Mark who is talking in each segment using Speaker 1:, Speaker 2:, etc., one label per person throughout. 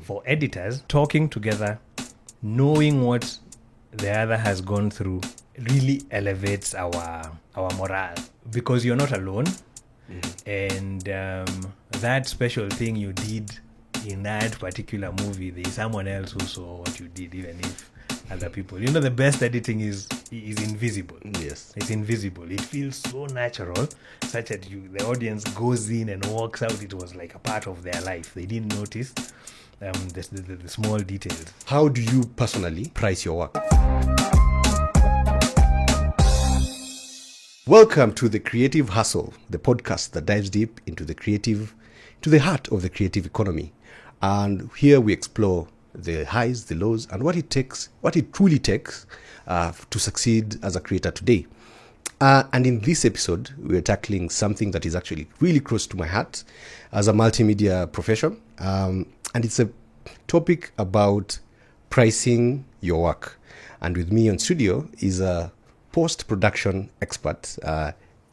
Speaker 1: For editors, talking together, knowing what the other has gone through really elevates our morale, because you're not alone. And that special thing you did in that particular movie, there's someone else who saw what you did, even if other people. The best editing is invisible.
Speaker 2: Yes.
Speaker 1: It's invisible. It feels so natural, such that the audience goes in and walks out. It was like a part of their life. They didn't notice the small details.
Speaker 2: How do you personally price your work? Welcome to The Creative Hustle, the podcast that dives deep into the heart of the creative economy. And here we explore the highs, the lows, and what it truly takes to succeed as a creator today. And in this episode, we're tackling something that is actually really close to my heart as a multimedia profession. And it's a topic about pricing your work. And with me on studio is a post-production expert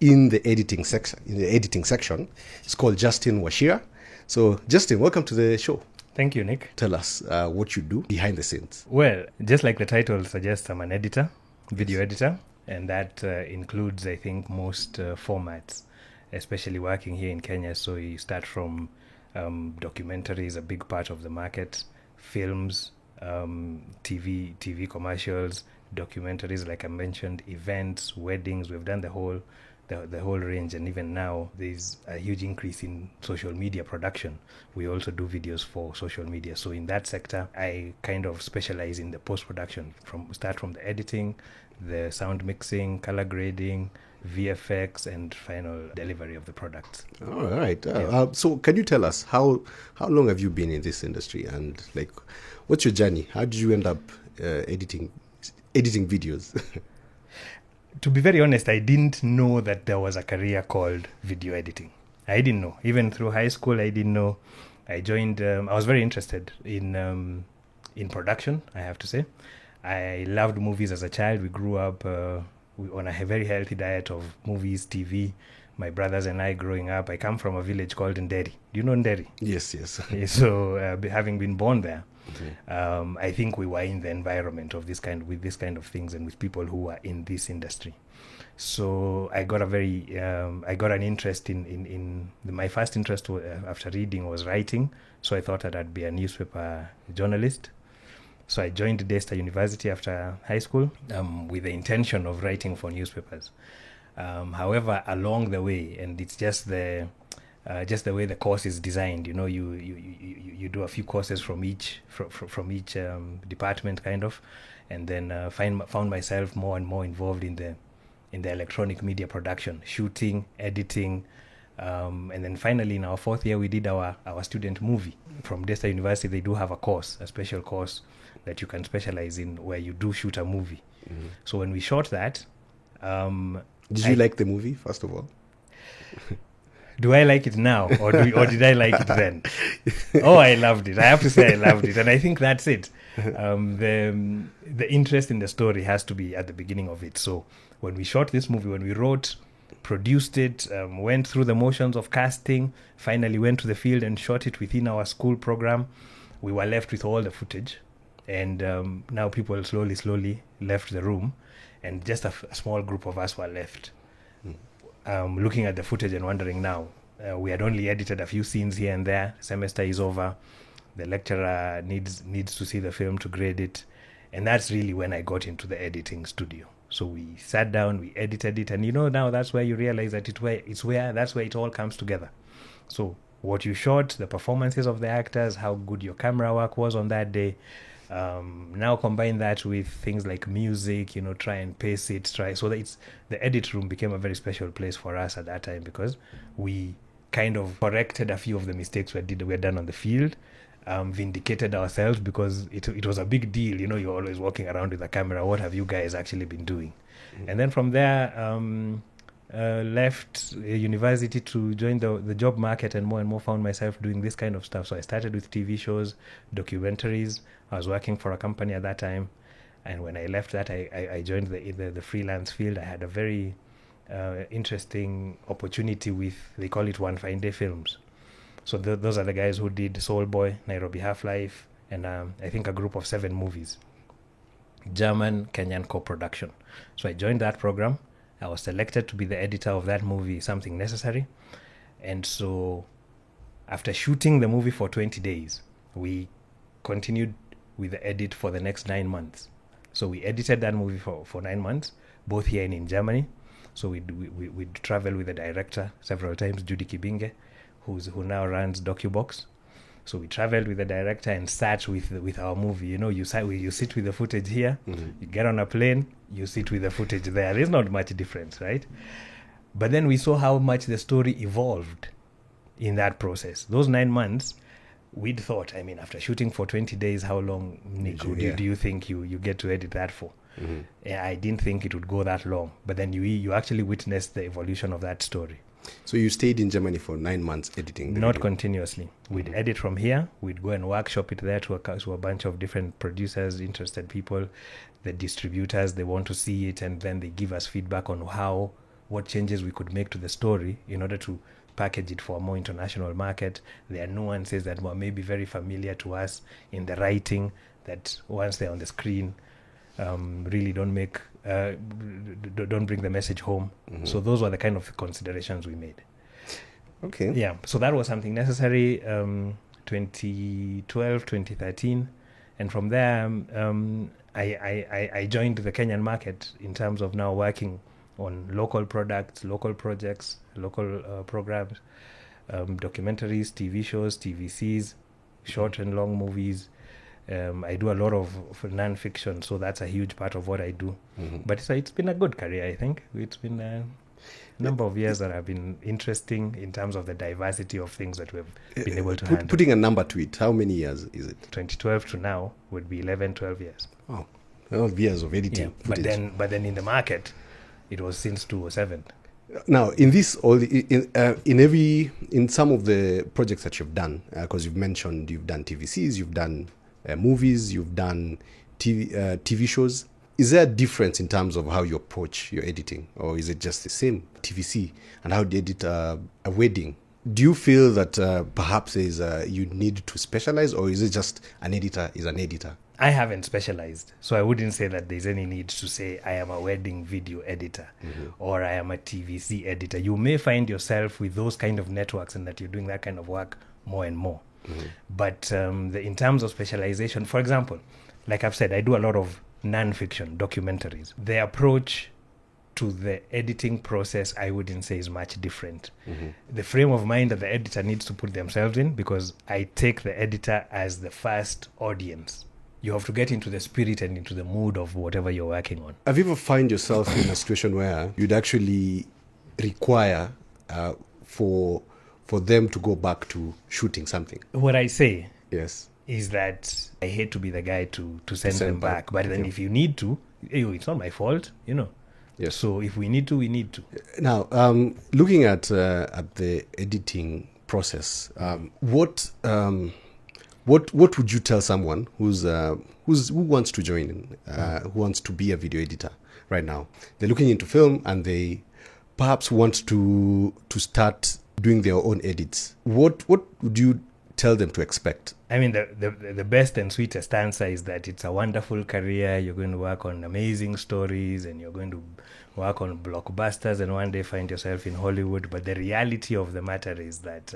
Speaker 2: in the editing section. It's called Justin Wachira. So, Justin, welcome to the show.
Speaker 1: Thank you, Nick.
Speaker 2: Tell us what you do behind the scenes.
Speaker 1: Well, just like the title suggests, I'm an editor, video editor, and that includes, I think, most formats, especially working here in Kenya. So you start from documentaries, a big part of the market, films, TV commercials, documentaries, like I mentioned, events, weddings. We've done the whole range, and even now there's a huge increase in social media production. We also do videos for social media. So in that sector, I kind of specialize in the post-production, start from the editing, the sound mixing, color grading, VFX, and final delivery of the products.
Speaker 2: All right. So can you tell us how long have you been in this industry, and what's your journey? How did you end up editing videos?
Speaker 1: To be very honest, I didn't know that there was a career called video editing. I didn't know. Even through high school, I didn't know. I joined, I was very interested in production, I have to say. I loved movies as a child. We grew up on a very healthy diet of movies, TV. My brothers and I growing up, I come from a village called Nderi. Do you know Nderi?
Speaker 2: Yes.
Speaker 1: So having been born there, I think we were in the environment of with this kind of things, and with people who were in this industry. So I got an interest in my first interest after reading was writing. So I thought that I'd be a newspaper journalist. So I joined Daystar University after high school with the intention of writing for newspapers. However, along the way, and it's just the way the course is designed, you do a few courses from each department, kind of, and then found myself more and more involved in the electronic media production, shooting, editing, and then finally in our fourth year we did our student movie. From Daystar University, they do have a special course that you can specialize in, where you do shoot a movie. Mm-hmm. So when we shot that,
Speaker 2: did you like the movie, first of all?
Speaker 1: Do I like it now, or did I like it then? Oh, I loved it. I have to say I loved it, and I think that's it. The interest in the story has to be at the beginning of it. So when we shot this movie, when we wrote, produced it, went through the motions of casting, finally went to the field and shot it within our school program, we were left with all the footage. And now people slowly left the room, and just a small group of us were left. Looking at the footage and wondering now, we had only edited a few scenes here and there. Semester is over. The lecturer needs to see the film to grade it. And that's really when I got into the editing studio. So we sat down, we edited it, and now that's where you realize that that's where it all comes together. So what you shot, the performances of the actors, how good your camera work was on that day. Now combine that with things like music, try and pace it, so that the edit room became a very special place for us at that time, because we kind of corrected a few of the mistakes we had done on the field, vindicated ourselves, because it was a big deal. You're always walking around with a camera. What have you guys actually been doing? Mm-hmm. And then from there, left university to join the job market, and more found myself doing this kind of stuff. So I started with TV shows, documentaries. I was working for a company at that time, and when I left that, I joined the freelance field. I had a very interesting opportunity with, they call it One Fine Day Films, So those are the guys who did Soul Boy, Nairobi Half-Life, and I think a group of 7 movies. German Kenyan co-production. So I joined that program. I was selected to be the editor of that movie, Something Necessary. And so after shooting the movie for 20 days, we continued with the edit for the next 9 months. So we edited that movie for 9 months, both here and in Germany. So we'd travel with the director several times, Judy Kibinge, who now runs DocuBox. So we traveled with the director and sat with our movie. You know, you sit with the footage here, you get on a plane, you sit with the footage there. There's not much difference, right? But then we saw how much the story evolved in that process. Those 9 months, we'd thought, I mean, after shooting for 20 days, how long, Nico, do you think you get to edit that for? Yeah, I didn't think it would go that long. But then you actually witnessed the evolution of that story.
Speaker 2: So you stayed in Germany for 9 months editing?
Speaker 1: Not continuously. We'd edit from here. We'd go and workshop it there to a bunch of different producers, interested people, the distributors. They want to see it, and then they give us feedback on what changes we could make to the story in order to package it for a more international market. There are nuances that were maybe very familiar to us in the writing that once they're on the screen really don't bring the message home. So those were the kind of considerations we made.
Speaker 2: Okay.
Speaker 1: Yeah, so that was Something Necessary, 2012, 2013. And from there, I joined the Kenyan market in terms of now working on local products, local projects, local programs, documentaries, TV shows, TVCs, short and long movies. I do a lot of non-fiction, so that's a huge part of what I do. But it's been a good career, I think. It's been a number of years that have been interesting in terms of the diversity of things that we've been able to handle.
Speaker 2: Putting a number to it, how many years is it?
Speaker 1: 2012 to now would be 11, 12 years.
Speaker 2: Oh, 12 years of editing.
Speaker 1: Yeah. But then in the market, it was since 2007.
Speaker 2: Now, in some of the projects that you've done, because you've mentioned you've done TVCs, you've done movies, you've done TV shows. Is there a difference in terms of how you approach your editing, or is it just the same TVC and how you edit a wedding? Do you feel that perhaps you need to specialize, or is it just an editor is an editor?
Speaker 1: I haven't specialized, so I wouldn't say that there's any need to say I am a wedding video editor or I am a TVC editor. You may find yourself with those kind of networks and that you're doing that kind of work more and more. But in terms of specialization, for example, like I've said, I do a lot of non-fiction documentaries. The approach to the editing process, I wouldn't say is much different. The frame of mind that the editor needs to put themselves in, because I take the editor as the first audience. You have to get into the spirit and into the mood of whatever you're working on.
Speaker 2: Have you ever find yourself in a situation where you'd actually require for them to go back to shooting something?
Speaker 1: What I say
Speaker 2: yes
Speaker 1: is that I hate to be the guy to send them back. But then if you need to, it's not my fault, Yes. So if we need to, we need to. Now,
Speaker 2: looking at the editing process, what would you tell someone who wants to join in, who wants to be a video editor right now? They're looking into film and they perhaps want to start doing their own edits. What would you tell them to expect?
Speaker 1: I mean, the best and sweetest answer is that it's a wonderful career. You're going to work on amazing stories and you're going to work on blockbusters and one day find yourself in Hollywood. But the reality of the matter is that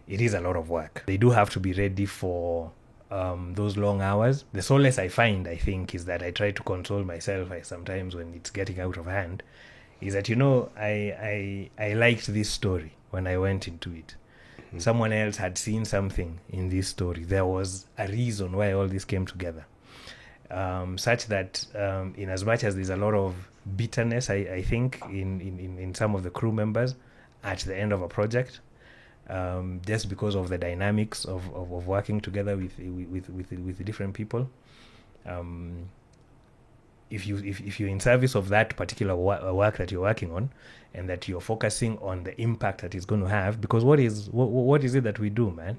Speaker 1: it is a lot of work. They do have to be ready for those long hours. The solace I find, I think, is that I try to console myself sometimes when it's getting out of hand, is that, I liked this story when I went into it. Someone else had seen something in this story. There was a reason why all this came together. Such that in as much as there's a lot of bitterness, I think, in some of the crew members at the end of a project, just because of the dynamics of working together with different people. If you're in service of that particular work that you're working on, and that you're focusing on the impact that it's going to have, because what is it that we do, man?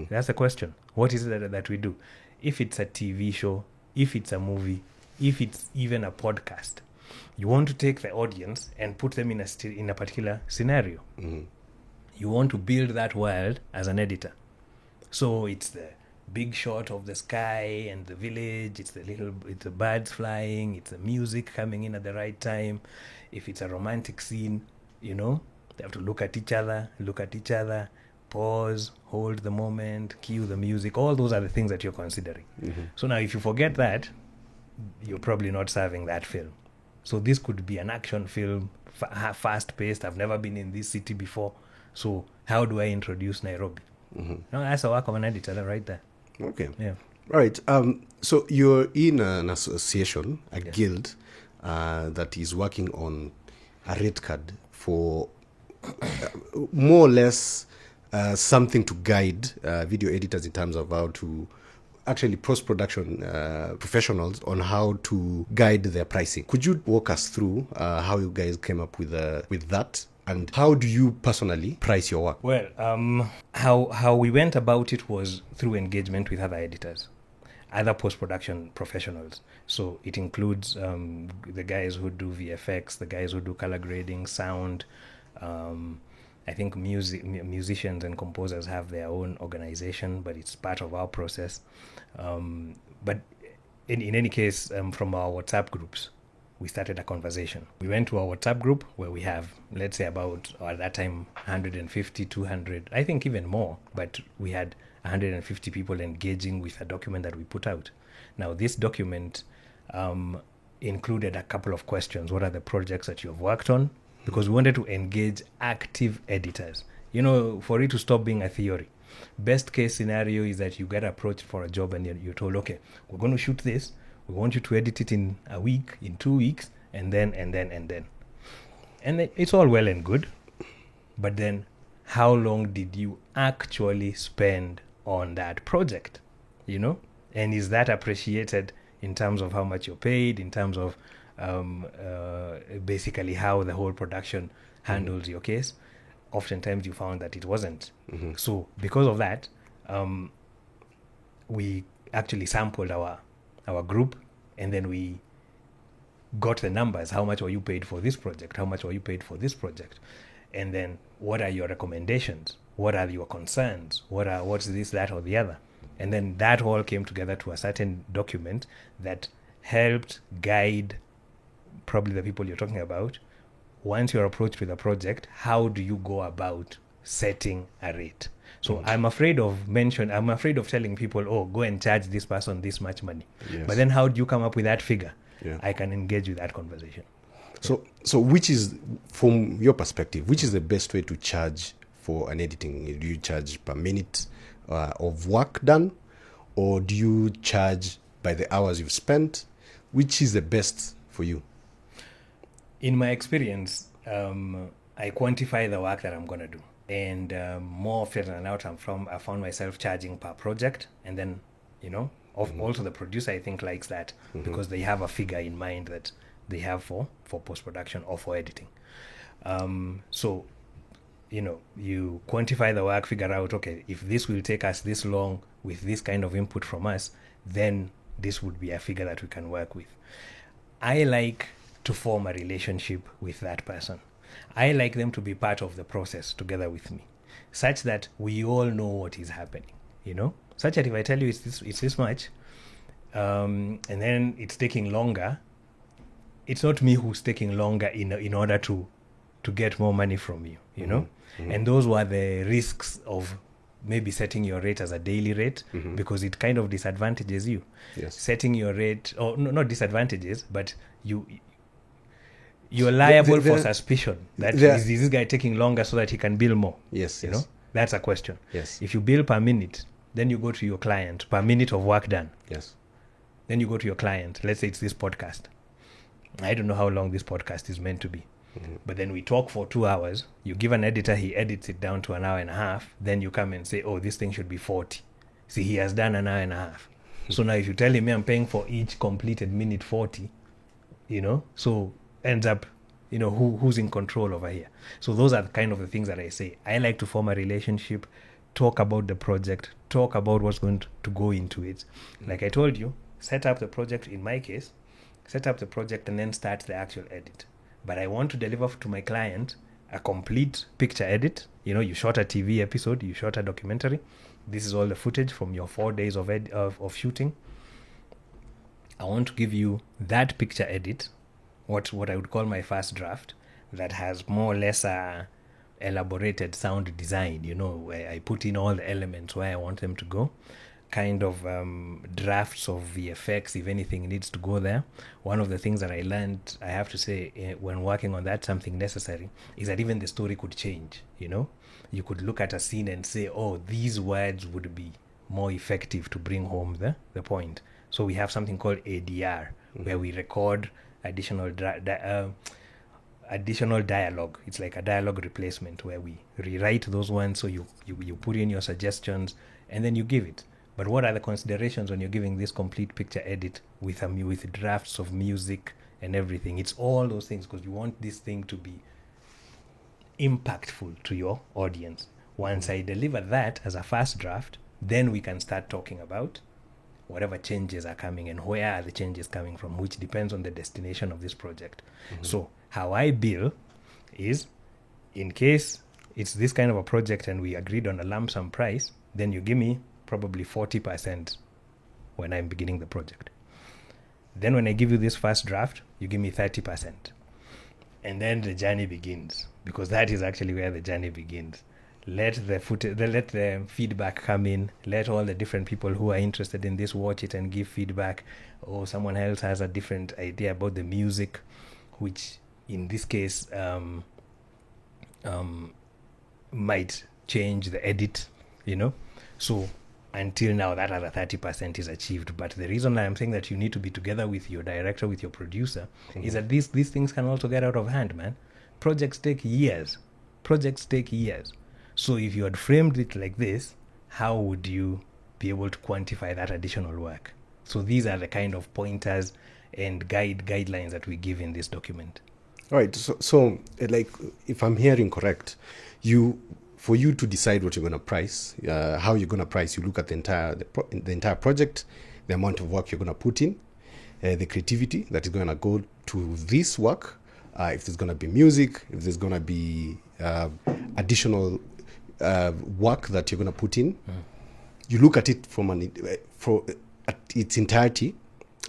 Speaker 1: That's the question. What is it that we do? If it's a TV show, if it's a movie, if it's even a podcast, you want to take the audience and put them in a particular scenario. You want to build that world as an editor. So it's the big shot of the sky and the village, it's the birds flying, it's the music coming in at the right time. If it's a romantic scene, they have to look at each other, pause, hold the moment, cue the music. All those are the things that you're considering. So now if you forget that, you're probably not serving that film. So this could be an action film, fast-paced. I've never been in this city before. So how do I introduce Nairobi? No, that's the work of an editor right there.
Speaker 2: Okay.
Speaker 1: Yeah.
Speaker 2: Right. So you're in an association, a guild, that is working on a rate card for more or less something to guide video editors in terms of how to actually post-production professionals on how to guide their pricing. Could you walk us through how you guys came up with that? And how do you personally price your work?
Speaker 1: Well, how we went about it was through engagement with other editors, other post-production professionals. So it includes the guys who do VFX, the guys who do color grading, sound. I think musicians and composers have their own organization, but it's part of our process. But in any case, from our WhatsApp groups, we started a conversation. We went to our WhatsApp group where we have, let's say about, at that time, 150, 200, I think even more, but we had 150 people engaging with a document that we put out. Now, this document included a couple of questions. What are the projects that you have worked on? Because we wanted to engage active editors, for it to stop being a theory. Best case scenario is that you get approached for a job and you're told, okay, we're going to shoot this. We want you to edit it in a week, in 2 weeks, and then. And it's all well and good. But then how long did you actually spend on that project? And is that appreciated in terms of how much you're paid, in terms of basically how the whole production handles your case? Oftentimes you found that it wasn't. So because of that, we actually sampled our group, and then we got the numbers. How much were you paid for this project? How much were you paid for this project? And then what are your recommendations? What are your concerns? What's this, that, or the other? And then that all came together to a certain document that helped guide probably the people you're talking about. Once you're approached with a project, how do you go about setting a rate? So I'm afraid of telling people, oh, go and charge this person this much money. Yes. But then how do you come up with that figure? Yeah. I can engage with that conversation.
Speaker 2: So which is, from your perspective, which is the best way to charge for an editing? Do you charge per minute of work done, or do you charge by the hours you've spent? Which is the best for you?
Speaker 1: In my experience, I quantify the work that I'm going to do. And more often than not, I found myself charging per project. And then, also the producer, I think, likes that because they have a figure in mind that they have for post-production or for editing. So, you quantify the work, figure out, okay, if this will take us this long with this kind of input from us, then this would be a figure that we can work with. I like to form a relationship with that person. I like them to be part of the process together with me, such that we all know what is happening, such that if I tell you it's this much, and then it's taking longer, it's not me who's taking longer in order to get more money from you, And those were the risks of maybe setting your rate as a daily rate, because it kind of disadvantages you.
Speaker 2: Yes.
Speaker 1: Setting your rate, or not disadvantages, but you're liable for suspicion that is this guy taking longer so that he can bill more.
Speaker 2: Yes.
Speaker 1: That's a question.
Speaker 2: Yes.
Speaker 1: If you bill per minute, then you go to your client per minute of work done.
Speaker 2: Yes.
Speaker 1: Then you go to your client. Let's say it's this podcast. I don't know how long this podcast is meant to be. But then we talk for 2 hours. You give an editor, he edits it down to an hour and a half. Then you come and say, oh, this thing should be 40. See, he has done an hour and a half. So now if you tell him, I'm paying for each completed minute 40, so ends up, who's in control over here. So those are kind of the things that I say. I like to form a relationship, talk about the project, talk about what's going to go into it. Like I told you, set up the project, in my case, set up the project and then start the actual edit. But I want to deliver to my client a complete picture edit. You shot a TV episode, you shot a documentary. This is all the footage from your 4 days of shooting. I want to give you that picture edit, what I would call my first draft, that has more or less a elaborated sound design, where I put in all the elements where I want them to go, kind of drafts of VFX, if anything needs to go there. One of the things that I learned, I have to say, when working on that, something necessary, is that even the story could change. You could look at a scene and say, oh, these words would be more effective to bring home the point. So we have something called ADR, where we record additional dialogue. It's like a dialogue replacement where we rewrite those ones. So you put in your suggestions and then you give it. But what are the considerations when you're giving this complete picture edit with drafts of music and everything? It's all those things, because you want this thing to be impactful to your audience. Once I deliver that as a first draft, then we can start talking about whatever changes are coming and where are the changes coming from, which depends on the destination of this project. So how I bill is, in case it's this kind of a project and we agreed on a lump sum price, then you give me probably 40% when I'm beginning the project. Then when I give you this first draft, you give me 30%. And then the journey begins, because that is actually where the journey begins. Let the feedback come in. Let all the different people who are interested in this watch it and give feedback. Or someone else has a different idea about the music, which in this case might change the edit, So until now, that other 30% is achieved. But the reason I'm saying that you need to be together with your director, with your producer, is that these things can also get out of hand, man. Projects take years. So if you had framed it like this, how would you be able to quantify that additional work? So these are the kind of pointers and guidelines that we give in this document.
Speaker 2: All right. So like, if I'm hearing correct, for you to decide what you're going to price, how you're going to price, you look at the entire project, the amount of work you're going to put in, the creativity that is going to go to this work, if there's going to be music, if there's going to be additional work that you're going to put in. You look at it from its entirety,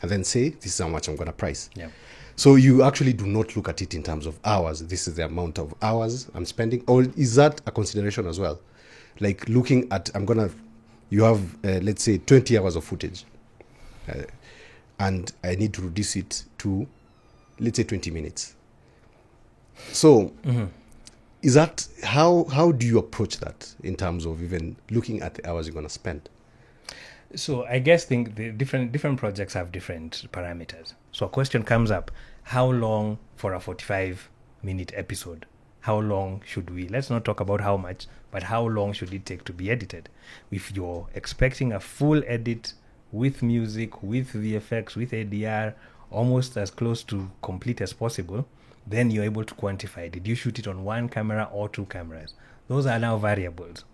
Speaker 2: and then say, this is how much I'm going to price.
Speaker 1: Yeah.
Speaker 2: So you actually do not look at it in terms of hours. This is the amount of hours I'm spending. Or is that a consideration as well? Like looking at, you have, let's say, 20 hours of footage. And I need to reduce it to, let's say, 20 minutes. So is that, how do you approach that in terms of even looking at the hours you're going to spend?
Speaker 1: So I guess the different projects have different parameters. So a question comes up: how long for a 45-minute episode? How long should we? Let's not talk about how much, but how long should it take to be edited? If you're expecting a full edit with music, with VFX, with ADR, almost as close to complete as possible, then you're able to quantify. Did you shoot it on one camera or two cameras? Those are now variables,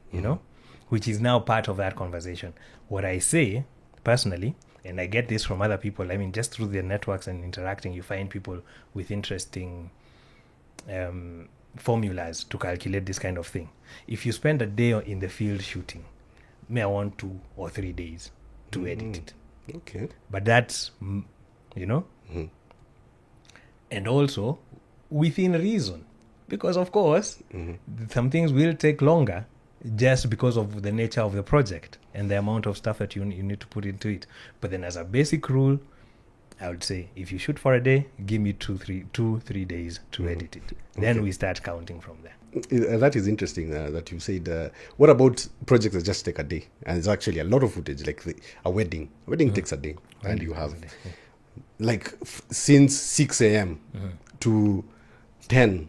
Speaker 1: which is now part of that conversation. What I say personally, and I get this from other people, I mean, just through the networks and interacting, you find people with interesting formulas to calculate this kind of thing. If you spend a day in the field shooting, may I want 2 or 3 days to edit it.
Speaker 2: Okay.
Speaker 1: But that's, and also within reason. Because, of course, some things will take longer just because of the nature of the project and the amount of stuff that you need to put into it. But then as a basic rule, I would say if you shoot for a day, give me 2-3 days to edit it. Then we start counting from there.
Speaker 2: That is interesting that you said. What about projects that just take a day? And it's actually a lot of footage, like a wedding. A wedding takes a day. And you have since 6 a.m. To 10.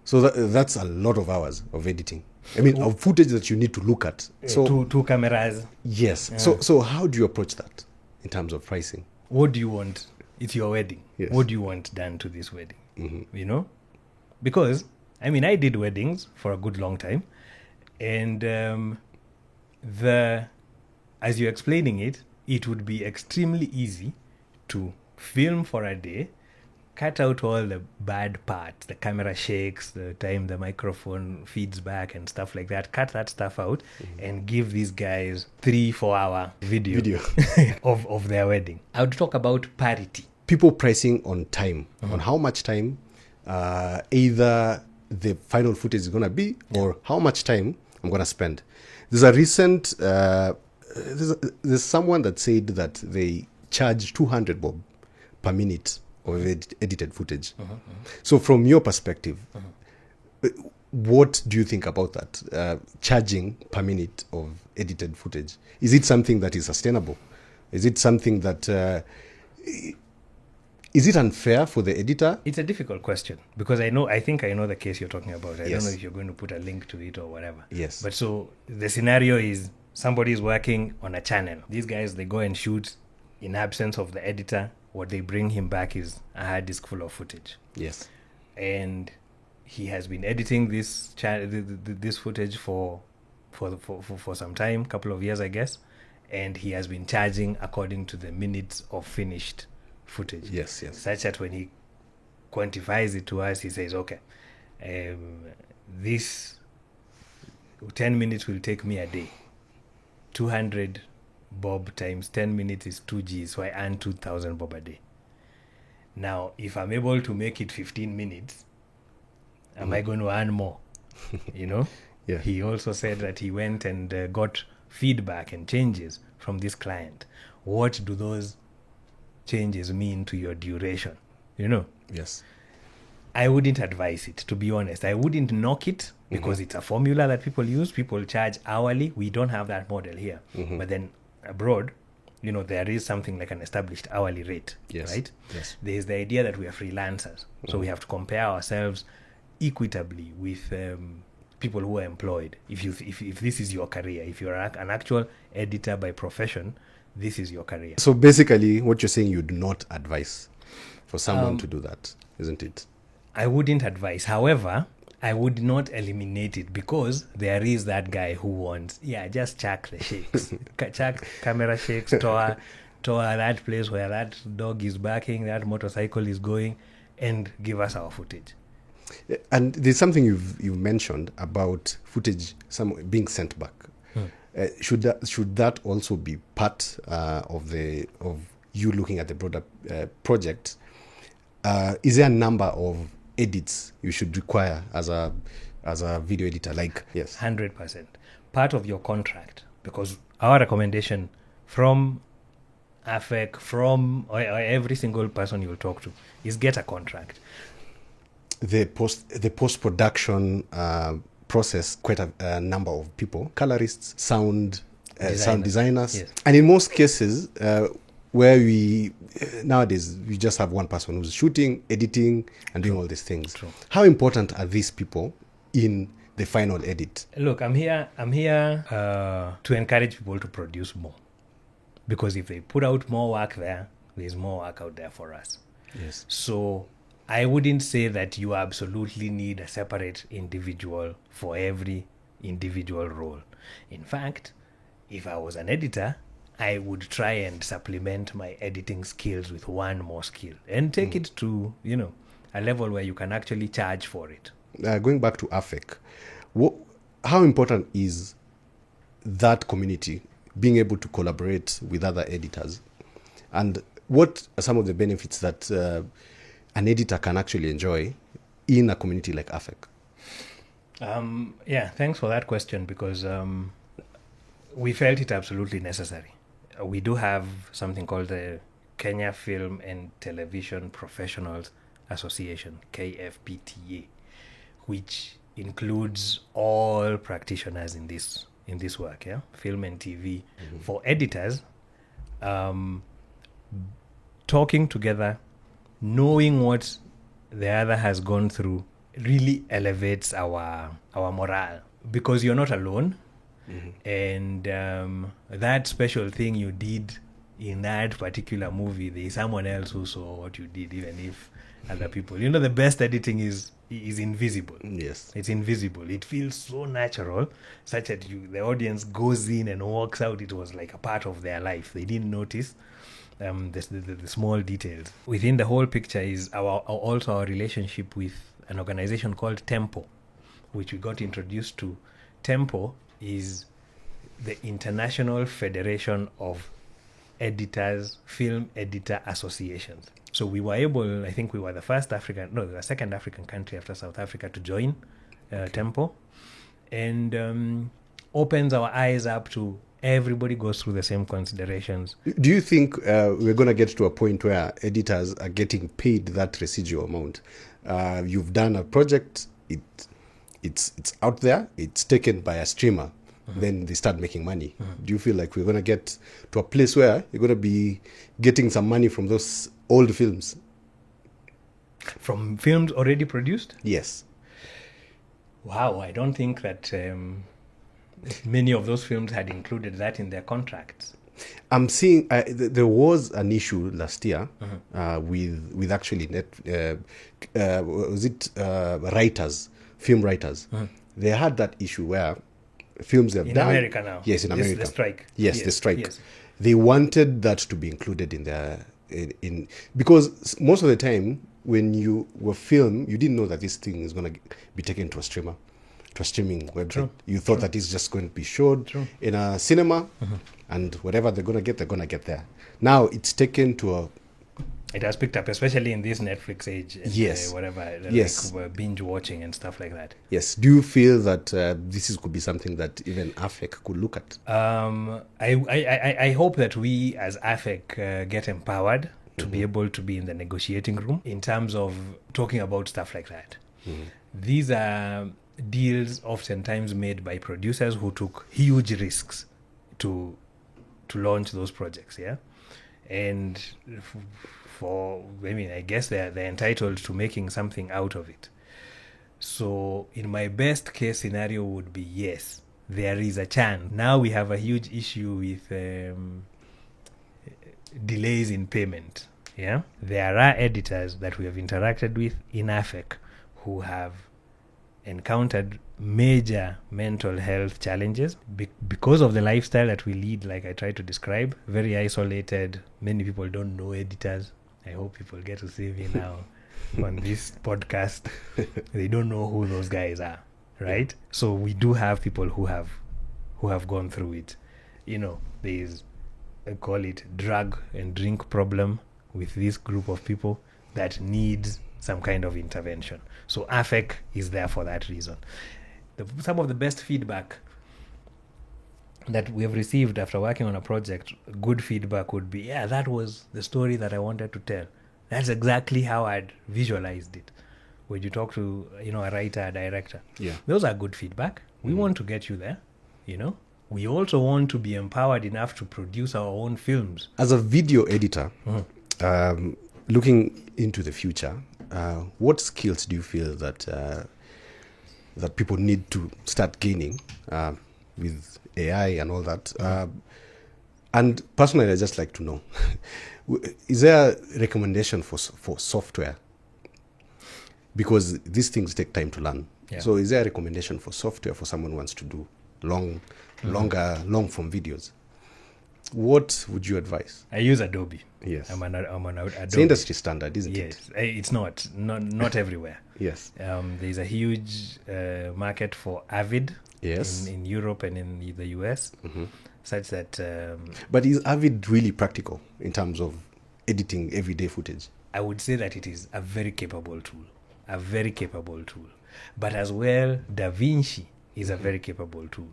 Speaker 2: So that's a lot of hours of editing. I mean, of footage that you need to look at. So
Speaker 1: two cameras.
Speaker 2: Yes. So how do you approach that in terms of pricing?
Speaker 1: What do you want? It's your wedding.
Speaker 2: Yes.
Speaker 1: What do you want done to this wedding? Because, I mean, I did weddings for a good long time. And as you're explaining it, it would be extremely easy to film for a day, cut out all the bad parts, the camera shakes, the time the microphone feeds back and stuff like that. Cut that stuff out and give these guys 3-4 hour video. of their wedding. I would talk about parity.
Speaker 2: People pricing on time, on how much time either the final footage is going to be or how much time I'm going to spend. There's a recent, there's someone that said that they charge 200 bob per minute of edited footage. So from your perspective, what do you think about that? Charging per minute of edited footage. Is it something that is sustainable? Is it something that... is it unfair for the editor?
Speaker 1: It's a difficult question because I think I know the case you're talking about. I
Speaker 2: Yes.
Speaker 1: don't know if you're going to put a link to it or whatever.
Speaker 2: Yes.
Speaker 1: But so the scenario is somebody is working on a channel. These guys, they go and shoot in absence of the editor. What they bring him back is a hard disk full of footage.
Speaker 2: Yes.
Speaker 1: And he has been editing this this footage for some time, couple of years, I guess. And he has been charging according to the minutes of finished footage.
Speaker 2: Yes.
Speaker 1: Such that when he quantifies it to us, he says, okay, this 10 minutes will take me a day. 200 bob times 10 minutes is 2 Gs, so I earn 2,000 bob a day. Now, if I'm able to make it 15 minutes, am I going to earn more? You know?
Speaker 2: Yeah.
Speaker 1: He also said that he went and got feedback and changes from this client. What do those changes mean to your duration? You know?
Speaker 2: Yes.
Speaker 1: I wouldn't advise it, to be honest. I wouldn't knock it because it's a formula that people use. People charge hourly. We don't have that model here. But then abroad, you know, there is something like an established hourly rate,
Speaker 2: Yes.
Speaker 1: right?
Speaker 2: Yes.
Speaker 1: There is the idea that we are freelancers. So we have to compare ourselves equitably with people who are employed. If this is your career, if you're an actual editor by profession, this is your career.
Speaker 2: So basically, what you're saying, you do not advise for someone to do that, isn't it?
Speaker 1: I wouldn't advise. However, I would not eliminate it because there is that guy who wants, just chuck the shakes. Chuck camera shakes, tour that place where that dog is barking, that motorcycle is going, and give us our footage.
Speaker 2: And there's something you've mentioned about footage being sent back. Should that also be part of you looking at the broader project? Is there a number of edits you should require as a video editor? Like, yes,
Speaker 1: 100%. Part of your contract, because our recommendation from AFEC, from or every single person you'll talk to, is get a contract.
Speaker 2: The post-production process, quite a number of people, colorists, sound designers.
Speaker 1: Yes.
Speaker 2: And in most cases, where nowadays we just have one person who's shooting, editing, and doing all these things.
Speaker 1: True.
Speaker 2: How important are these people in the final edit?
Speaker 1: Look, I'm here to encourage people to produce more, because if they put out more work there's more work out there for us.
Speaker 2: Yes.
Speaker 1: So I wouldn't say that you absolutely need a separate individual for every individual role. In fact, if I was an editor, I would try and supplement my editing skills with one more skill and take it to, a level where you can actually charge for it.
Speaker 2: Going back to AFEC, how important is that community being able to collaborate with other editors? And what are some of the benefits that an editor can actually enjoy in a community like AFEC?
Speaker 1: Thanks for that question, because we felt it absolutely necessary. We do have something called the Kenya Film and Television Professionals Association, KFPTA, which includes all practitioners in this work, film and TV. For editors, talking together, knowing what the other has gone through, really elevates our morale, because you're not alone. And that special thing you did in that particular movie, there's someone else who saw what you did, even if other people. The best editing is is invisible.
Speaker 2: Yes.
Speaker 1: It's invisible. It feels so natural, such that the audience goes in and walks out. It was like a part of their life. They didn't notice the small details. Within the whole picture is also our relationship with an organization called Tempo, which we got introduced to. Tempo is the International Federation of Film Editor Associations. So we were able, I think we were the second African country after South Africa to join Tempo, and opens our eyes up to everybody goes through the same considerations.
Speaker 2: Do you think we're going to get to a point where editors are getting paid that residual amount? You've done a project, it's out there, it's taken by a streamer, then they start making money. Do you feel like we're going to get to a place where you're going to be getting some money from those old films?
Speaker 1: From films already produced?
Speaker 2: Yes.
Speaker 1: Wow, I don't think that many of those films had included that in their contracts.
Speaker 2: I'm seeing there was an issue last year with actually writers, film writers. They had that issue where films have
Speaker 1: in
Speaker 2: done.
Speaker 1: America now.
Speaker 2: Yes, in America.
Speaker 1: The strike.
Speaker 2: Yes, the strike.
Speaker 1: Yes.
Speaker 2: They wanted that to be included in their because most of the time when you were film, you didn't know that this thing is going to be taken to a streaming website.
Speaker 1: True.
Speaker 2: You thought that it's just going to be showed in a cinema, and whatever they're going to get there. Now it's taken to
Speaker 1: it has picked up, especially in this Netflix age. And,
Speaker 2: yes.
Speaker 1: Yes. Like binge watching and stuff like that.
Speaker 2: Yes. Do you feel that this could be something that even AFEC could look at?
Speaker 1: I hope that we as AFEC get empowered to be able to be in the negotiating room in terms of talking about stuff like that. These are deals oftentimes made by producers who took huge risks to launch those projects, and I guess they're entitled to making something out of it. So in my best case scenario would be yes, there is a chance. Now we have a huge issue with delays in payment. There are editors that we have interacted with in AFEC who have encountered major mental health challenges because of the lifestyle that we lead, like I tried to describe. Very isolated. Many people don't know editors. I hope people get to see me now on this podcast. They don't know who those guys are, right? So we do have people who have gone through it. There's, I call it drug and drink problem with this group of people that needs some kind of intervention. So AFEC is there for that reason. Some of the best feedback that we have received after working on a project, good feedback would be, that was the story that I wanted to tell. That's exactly how I'd visualized it. When you talk to, a writer, a director, those are good feedback. We want to get you there, We also want to be empowered enough to produce our own films.
Speaker 2: As a video editor, looking into the future, what skills do you feel that people need to start gaining with AI and all that? And personally, I'd just like to know, is there a recommendation for software? Because these things take time to learn. So is there a recommendation for software for someone who wants to do long form videos? What would you advise?
Speaker 1: I use Adobe.
Speaker 2: Yes.
Speaker 1: I'm on Adobe.
Speaker 2: It's industry standard, isn't it?
Speaker 1: Yes. It's not everywhere.
Speaker 2: Yes.
Speaker 1: There's a huge market for Avid in Europe and in the US, such that...
Speaker 2: but is Avid really practical in terms of editing everyday footage?
Speaker 1: I would say that it is a very capable tool. But as well, DaVinci is a very capable tool.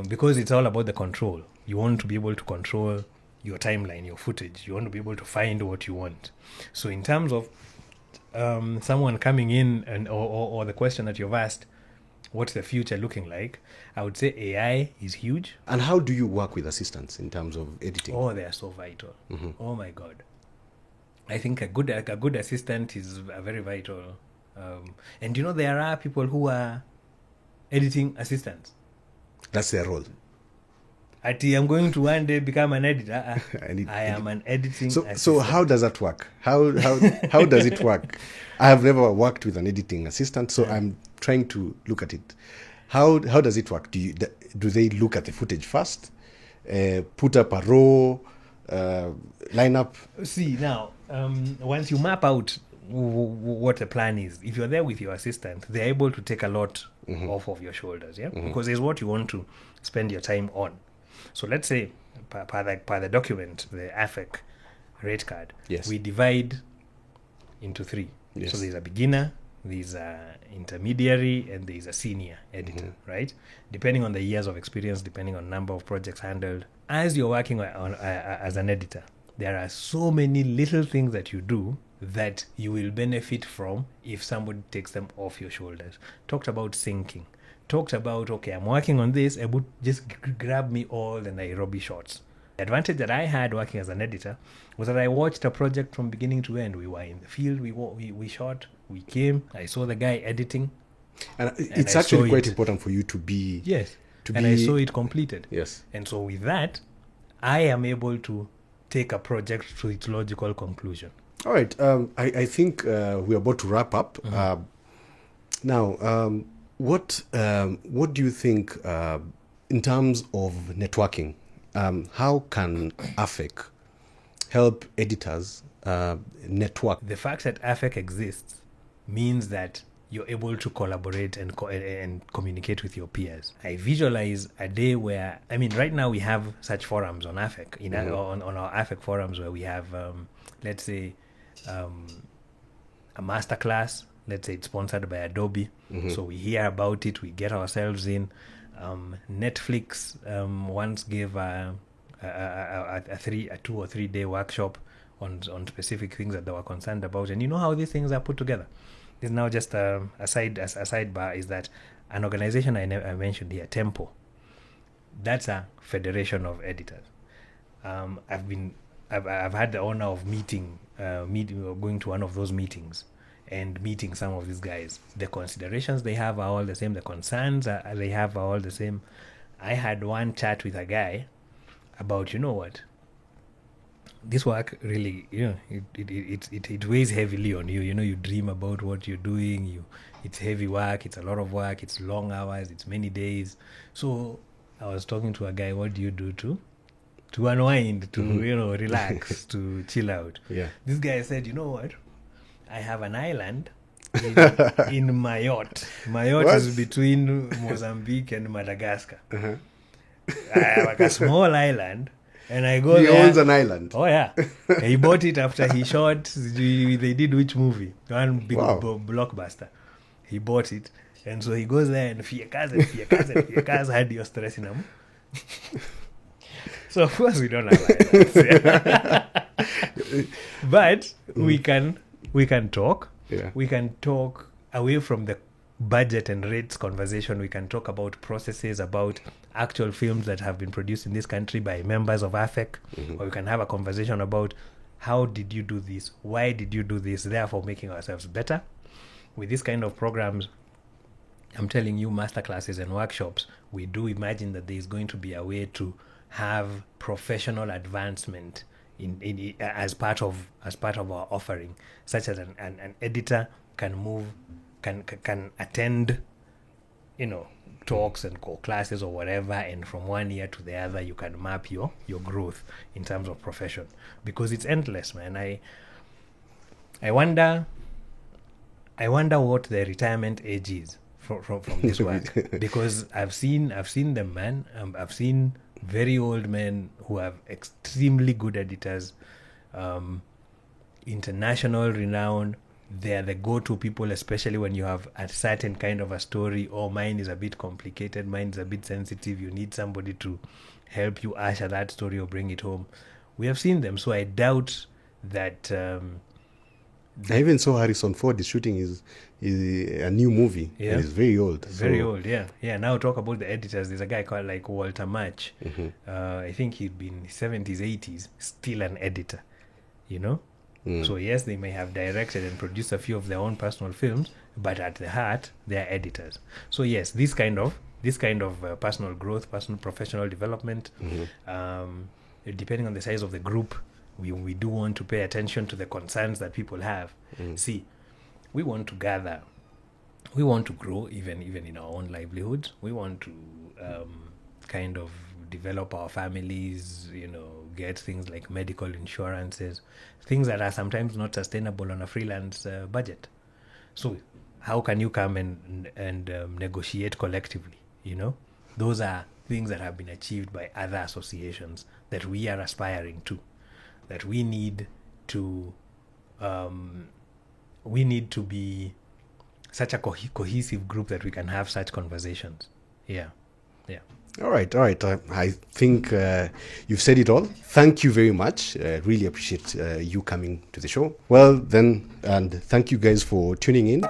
Speaker 1: Because it's all about the control. You want to be able to control your timeline, your footage. You want to be able to find what you want. So in terms of someone coming in and or the question that you've asked, what's the future looking like? I would say AI is huge.
Speaker 2: And how do you work with assistants in terms of editing?
Speaker 1: Oh, they are so vital. Oh my God. I think a good assistant is a very vital. And there are people who are editing assistants.
Speaker 2: That's their role.
Speaker 1: I'm going to one day become an editor.
Speaker 2: I
Speaker 1: am an editing
Speaker 2: So
Speaker 1: assistant.
Speaker 2: how does that work? How does it work? I have never worked with an editing assistant, so I'm trying to look at it. How does it work? Do they look at the footage first, put up a raw lineup?
Speaker 1: See, now, once you map out what the plan is, if you're there with your assistant, they're able to take a lot off of your shoulders, yeah? Because it's what you want to spend your time on. So let's say, per the document, the AFEC rate card,
Speaker 2: Yes.
Speaker 1: we divide into 3.
Speaker 2: Yes.
Speaker 1: So there's a beginner, there's a intermediary, and there's a senior editor, right? Depending on the years of experience, depending on number of projects handled. As you're working on as an editor, there are so many little things that you do that you will benefit from if somebody takes them off your shoulders. Talked about syncing. Talked about, okay, I'm working on this, I would just grab me all the Nairobi shots. The advantage that I had working as an editor was that I watched a project from beginning to end. We were in the field, we shot, we came, I saw the guy editing.
Speaker 2: And it's actually quite important for you to be...
Speaker 1: Yes, I saw it completed.
Speaker 2: Yes.
Speaker 1: And so with that, I am able to take a project to its logical conclusion.
Speaker 2: All right. I think we're about to wrap up. Now, what do you think in terms of networking? How can AFEC help editors network?
Speaker 1: The fact that AFEC exists means that you're able to collaborate and communicate with your peers. I visualize a day where, right now we have such forums on AFEC, on our AFEC forums where we have, let's say, a masterclass. Let's say it's sponsored by Adobe. So we hear about it, we get ourselves in. Netflix once gave a 2 or 3 day workshop on specific things that they were concerned about. And you know how these things are put together? There's now just a sidebar is that an organization I mentioned here, Tempo, that's a federation of editors. I've had the honor of going to one of those meetings and meeting some of these guys. The considerations they have are all the same. The concerns they have are all the same. I had one chat with a guy about, you know what, this work really, it weighs heavily on you. You dream about what you're doing. It's heavy work. It's a lot of work. It's long hours. It's many days. So I was talking to a guy. What do you do to unwind, to relax, to chill out?
Speaker 2: Yeah.
Speaker 1: This guy said, you know what? I have an island in Mayotte. Mayotte is between Mozambique and Madagascar. I have like a small island, and I go
Speaker 2: he
Speaker 1: there. He
Speaker 2: owns an island.
Speaker 1: Oh yeah, he bought it after he shot. They did which movie? One big blockbuster. He bought it, and so he goes there and fiecas had your stress in him. So of course we don't have islands, but we can talk.
Speaker 2: Yeah.
Speaker 1: We can talk away from the budget and rates conversation. We can talk about processes, about actual films that have been produced in this country by members of AFEC, or we can have a conversation about how did you do this, why did you do this, therefore making ourselves better. With this kind of programs, I'm telling you, masterclasses and workshops, we do imagine that there is going to be a way to have professional advancement in as part of our offering, such as an editor can attend, talks and classes or whatever, and from one year to the other you can map your growth in terms of profession, because it's endless, man. I wonder what the retirement age is from this work, because I've seen them, man. I've seen very old men who have extremely good editors, international renown. They are the go-to people, especially when you have a certain kind of a story, or mine is a bit complicated, mine is a bit sensitive, you need somebody to help you usher that story or bring it home. We have seen them, so I doubt that...
Speaker 2: I even saw Harrison Ford is shooting a new movie.
Speaker 1: Yeah.
Speaker 2: And it's very old.
Speaker 1: Very old, yeah. Yeah, now talk about the editors. There's a guy called like Walter Match. I think he'd been in his 70s, 80s, still an editor, So yes, they may have directed and produced a few of their own personal films, but at the heart, they are editors. So yes, this kind of this kind of personal growth, personal professional development, depending on the size of the group, we do want to pay attention to the concerns that people have. See, we want to gather, we want to grow even in our own livelihood. We want to kind of develop our families, get things like medical insurances, things that are sometimes not sustainable on a freelance budget. So how can you come and negotiate collectively? Those are things that have been achieved by other associations that we are aspiring to, that we need to be such a cohesive group that we can have such conversations. Yeah.
Speaker 2: All right. I think you've said it all. Thank you very much. Really appreciate you coming to the show. Well, then, and thank you guys for tuning in.